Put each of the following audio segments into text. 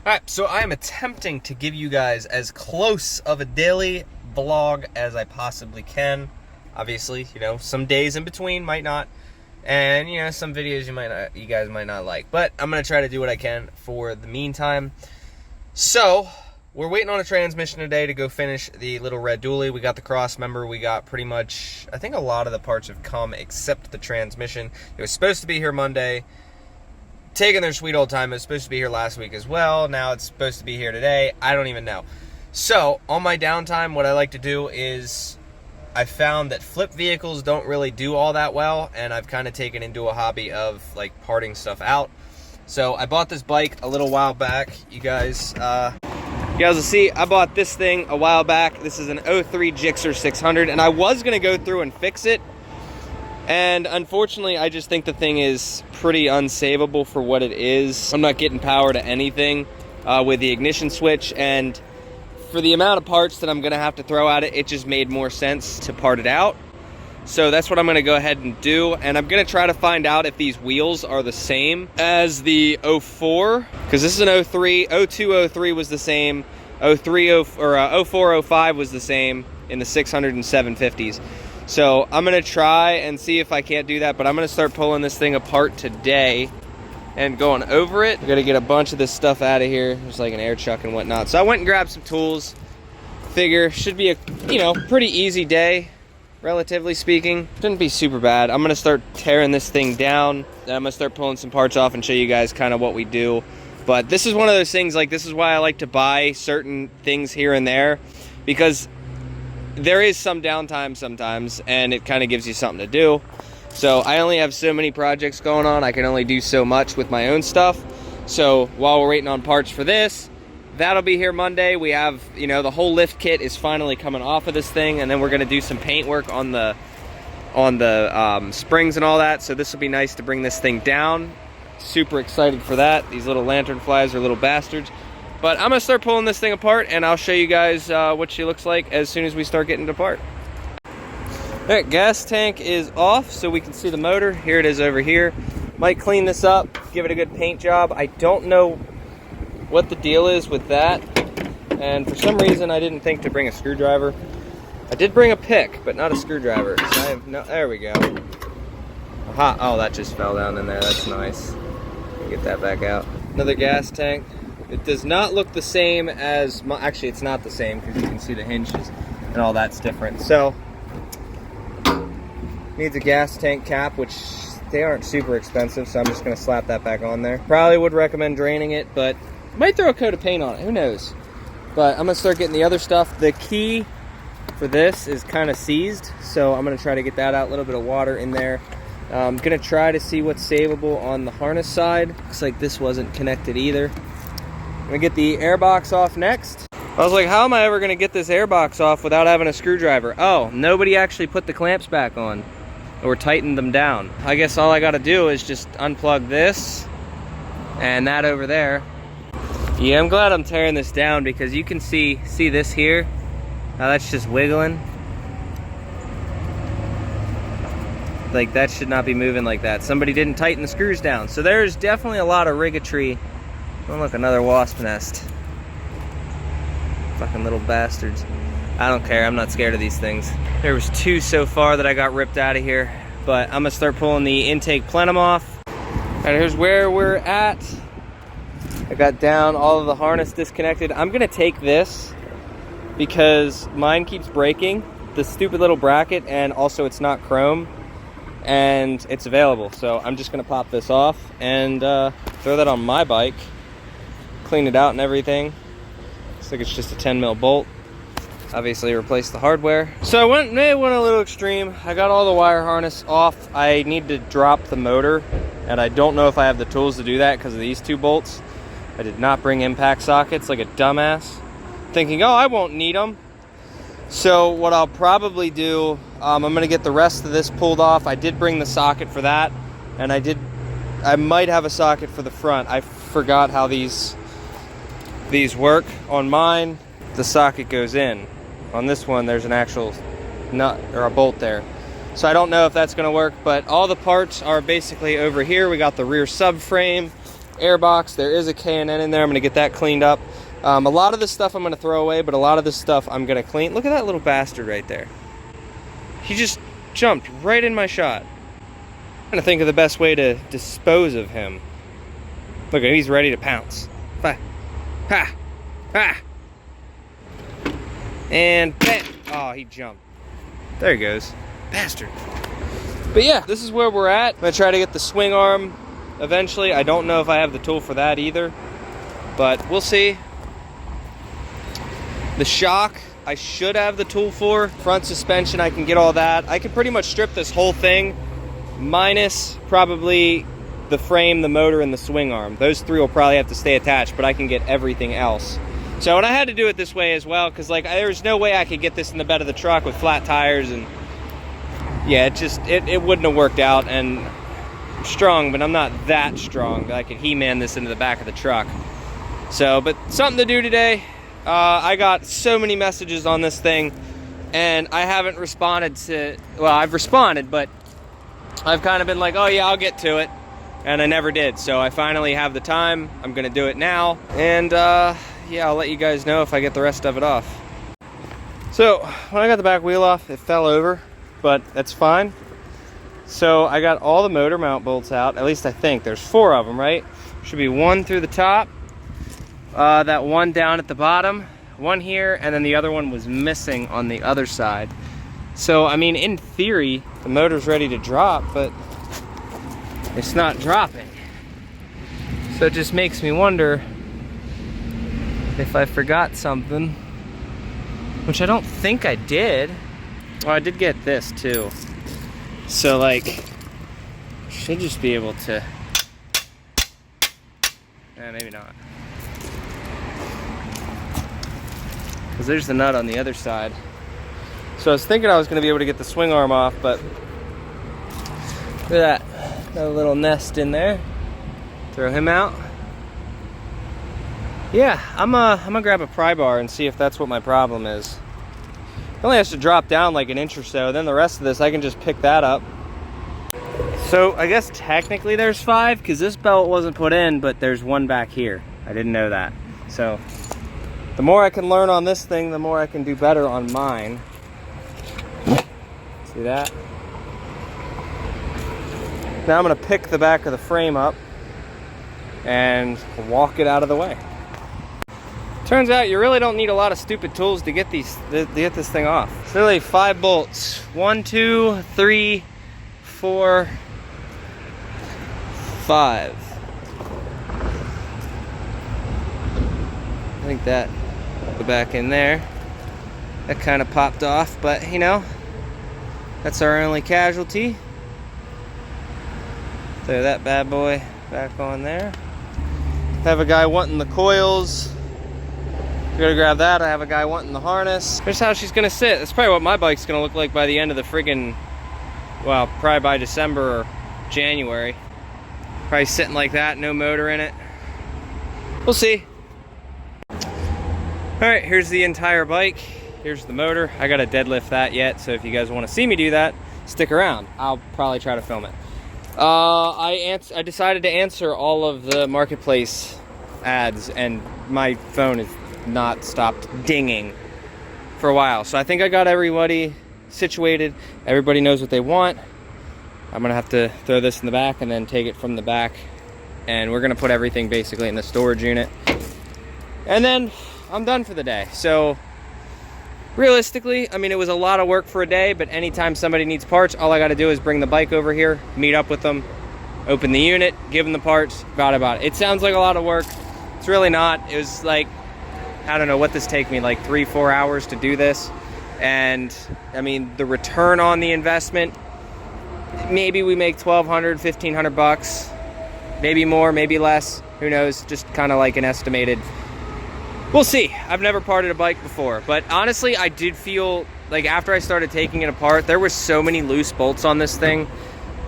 Alright, so I am attempting to give you guys as close of a daily vlog as I possibly can. Obviously, you know, some days in between might not, and you know, some videos you guys might not like, but I'm gonna try to do what I can for the meantime. So we're waiting on a transmission today to go finish the little red dually. We got the cross member. We got pretty much, I think a lot of the parts have come except the transmission. It was supposed to be here Monday. Taking their sweet old time. It was supposed to be here last week as well. Now it's supposed to be here today. I don't even know. So on my downtime, what I like to do is I found that flip vehicles don't really do all that well, and I've kind of taken into a hobby of like parting stuff out. So I bought this bike a little while back. You guys will see I bought this thing a while back. This is an 03 GSXR 600, and I was gonna go through and fix it. And unfortunately, I just think the thing is pretty unsavable for what it is. I'm not getting power to anything with the ignition switch, and for the amount of parts that I'm gonna have to throw at it, it just made more sense to part it out. So that's what I'm gonna go ahead and do, and I'm gonna try to find out if these wheels are the same as the 04, because this is an 03, 02, 03 was the same, 03, or 04, 05 was the same in the 600 and 750s. So I'm gonna try and see if I can't do that, but I'm gonna start pulling this thing apart today and going over it. I'm gonna get a bunch of this stuff out of here. There's like an air chuck and whatnot. So I went and grabbed some tools. Figure should be a, you know, pretty easy day, relatively speaking. Shouldn't be super bad. I'm gonna start tearing this thing down. Then I'm gonna start pulling some parts off and show you guys kind of what we do. But this is one of those things, like, this is why I like to buy certain things here and there, because there is some downtime sometimes, and it kind of gives you something to do. So I only have so many projects going on. I can only do so much with my own stuff. So while we're waiting on parts for this, that'll be here Monday. We have, you know, the whole lift kit is finally coming off of this thing, and then we're gonna do some paint work on the springs and all that. So this will be nice to bring this thing down. Super excited for that. These little lantern flies are little bastards. But I'm gonna start pulling this thing apart, and I'll show you guys what she looks like as soon as we start getting it apart. All right, gas tank is off so we can see the motor. Here it is over here. Might clean this up, give it a good paint job. I don't know what the deal is with that, and for some reason I didn't think to bring a screwdriver. I did bring a pick, but not a screwdriver. So I have no, there we go. Aha, oh, that just fell down in there. That's nice. Get that back out. Another gas tank. It does not look the same as, actually it's not the same, because you can see the hinges and all that's different. So, needs a gas tank cap, which they aren't super expensive, so I'm just gonna slap that back on there. Probably would recommend draining it, but might throw a coat of paint on it, who knows. But I'm gonna start getting the other stuff. The key for this is kind of seized, so I'm gonna try to get that out, a little bit of water in there. I'm gonna try to see what's savable on the harness side. Looks like this wasn't connected either. I'm gonna get the airbox off next. I was like, how am I ever gonna get this airbox off without having a screwdriver? Oh, nobody actually put the clamps back on or tightened them down. I guess all I gotta do is just unplug this and that over there. Yeah, I'm glad I'm tearing this down, because you can see this here? Now that's just wiggling. Like, that should not be moving like that. Somebody didn't tighten the screws down. So there's definitely a lot of rigatry. Oh look, another wasp nest. Fucking little bastards. I don't care, I'm not scared of these things. There was 2 so far that I got ripped out of here, but I'm gonna start pulling the intake plenum off. And here's where we're at. I got down all of the harness disconnected. I'm gonna take this because mine keeps breaking, the stupid little bracket, and also it's not chrome, and it's available. So I'm just gonna pop this off and throw that on my bike. Clean it out and everything. Looks like it's just a 10 mil bolt. Obviously replace the hardware. So I went a little extreme. I got all the wire harness off. I need to drop the motor, and I don't know if I have the tools to do that because of these 2 bolts. I did not bring impact sockets like a dumbass, thinking, oh, I won't need them. So what I'll probably do, I'm gonna get the rest of this pulled off. I did bring the socket for that, and I might have a socket for the front. I forgot how these work. On mine, the socket goes in. On this one, there's an actual nut or a bolt there. So I don't know if that's gonna work, but all the parts are basically over here. We got the rear subframe air box. There is a K&N in there. I'm gonna get that cleaned up. A lot of this stuff I'm gonna throw away, but a lot of this stuff I'm gonna clean. Look at that little bastard right there. He just jumped right in my shot. I'm trying to think of the best way to dispose of him. Look at him, he's ready to pounce. Ha! Ha! And bam! Oh, he jumped. There he goes. Bastard. But yeah, this is where we're at. I'm gonna try to get the swing arm eventually. I don't know if I have the tool for that either, but we'll see. The shock, I should have the tool for. Front suspension, I can get all that. I can pretty much strip this whole thing, minus probably the frame, the motor, and the swing arm. Those three will probably have to stay attached, but I can get everything else. So, and I had to do it this way as well, because like there's no way I could get this in the bed of the truck with flat tires, and yeah, it wouldn't have worked out. And I'm strong, but I'm not that strong that I could He-Man this into the back of the truck. So, but something to do today. I got so many messages on this thing, and I haven't responded to, well, I've responded, but I've kind of been like, oh yeah, I'll get to it, and I never did. So I finally have the time. I'm gonna do it now, and yeah, I'll let you guys know if I get the rest of it off. So when I got the back wheel off, it fell over, but that's fine. So I got all the motor mount bolts out, at least I think. There's 4 of them, right? Should be 1 through the top. That one down at the bottom, 1 here, and then the other one was missing on the other side. So, I mean, in theory, the motor's ready to drop, but it's not dropping. So it just makes me wonder if I forgot something, which I don't think I did. Oh, I did get this too. So, like, should just be able to, maybe not. Because there's the nut on the other side. So I was thinking I was going to be able to get the swing arm off, but look at that. Got a little nest in there. Throw him out. Yeah, I'm gonna grab a pry bar and see if that's what my problem is. It only has to drop down like an inch or so, then the rest of this I can just pick that up. So I guess technically there's 5 because this belt wasn't put in, but there's 1 back here. I didn't know that. So the more I can learn on this thing, the more I can do better on mine. See that? Now I'm gonna pick the back of the frame up and walk it out of the way. Turns out you really don't need a lot of stupid tools to get this thing off. It's really 5 bolts. 1, 2, 3, 4, 5. I think that go back in there. That kind of popped off, but you know, that's our only casualty. Throw that bad boy back on there. Have a guy wanting the coils. Gotta grab that. I have a guy wanting the harness. Here's how she's gonna sit. That's probably what my bike's gonna look like by the end of the friggin', well, probably by December or January. Probably sitting like that, no motor in it. We'll see. Alright, here's the entire bike. Here's the motor. I gotta deadlift that yet, so if you guys wanna see me do that, stick around. I'll probably try to film it. I decided to answer all of the marketplace ads, and my phone has not stopped dinging for a while. So I think I got everybody situated. Everybody knows what they want. I'm gonna have to throw this in the back and then take it from the back, and we're gonna put everything basically in the storage unit, and then I'm done for the day. So realistically, I mean, it was a lot of work for a day, but anytime somebody needs parts, all I got to do is bring the bike over here, meet up with them, open the unit, give them the parts, about it. It sounds like a lot of work. It's really not. It was like, I don't know what this take me, like 3-4 hours to do this. And I mean, the return on the investment, maybe we make $1,200, $1,500, maybe more, maybe less, who knows, just kind of like an estimated. We'll see. I've never parted a bike before, but honestly, I did feel like after I started taking it apart, there were so many loose bolts on this thing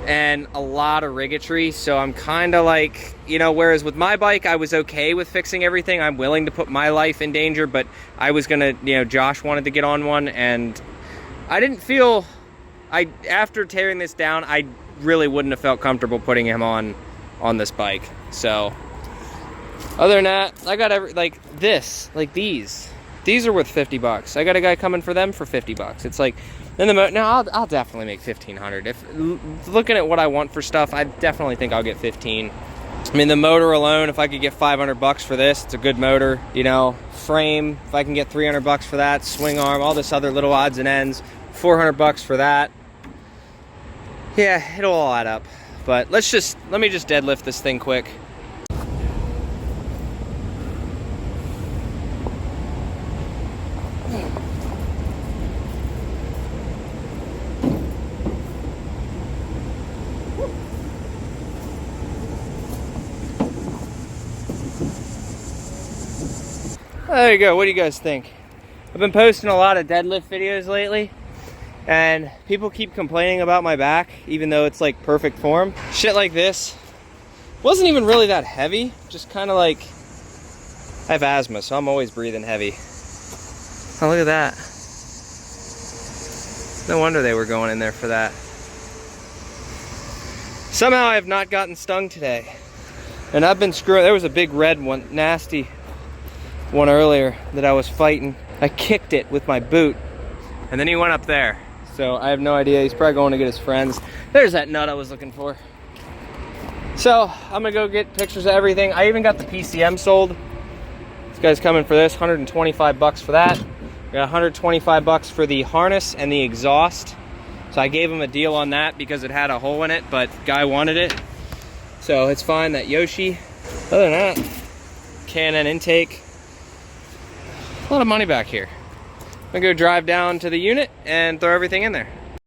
and a lot of rigatry. So I'm kind of like, you know, whereas with my bike, I was okay with fixing everything. I'm willing to put my life in danger, but I was gonna, you know, Josh wanted to get on one, and I didn't feel, after tearing this down, I really wouldn't have felt comfortable putting him on this bike. So Other than that, I got like these are worth 50 bucks. I got a guy coming for them for 50 bucks. It's like, then I'll definitely make 1,500. If looking at what I want for stuff, I definitely think I'll get 15. I mean, the motor alone, if I could get 500 bucks for this, it's a good motor, you know. Frame, if I can get 300 bucks for that, swing arm, all this other little odds and ends, 400 bucks for that. Yeah, it'll all add up. But let me just deadlift this thing quick. There you go. What do you guys think? I've been posting a lot of deadlift videos lately, and people keep complaining about my back, even though it's like perfect form. Shit like this wasn't even really that heavy, just kind of like, I have asthma, so I'm always breathing heavy. Oh, look at that. No wonder they were going in there for that. Somehow I have not gotten stung today, and I've been screwing. There was a big red one, nasty one earlier that I was fighting. I kicked it with my boot, and then he went up there. So I have no idea. He's probably going to get his friends. There's that nut I was looking for. So I'm gonna go get pictures of everything. I even got the PCM sold. This guy's coming for this, 125 bucks for that. I got 125 bucks for the harness and the exhaust. So I gave him a deal on that because it had a hole in it, but guy wanted it. So it's fine, that Yoshi. Other than that, K&N intake. A lot of money back here. I'm gonna go drive down to the unit and throw everything in there.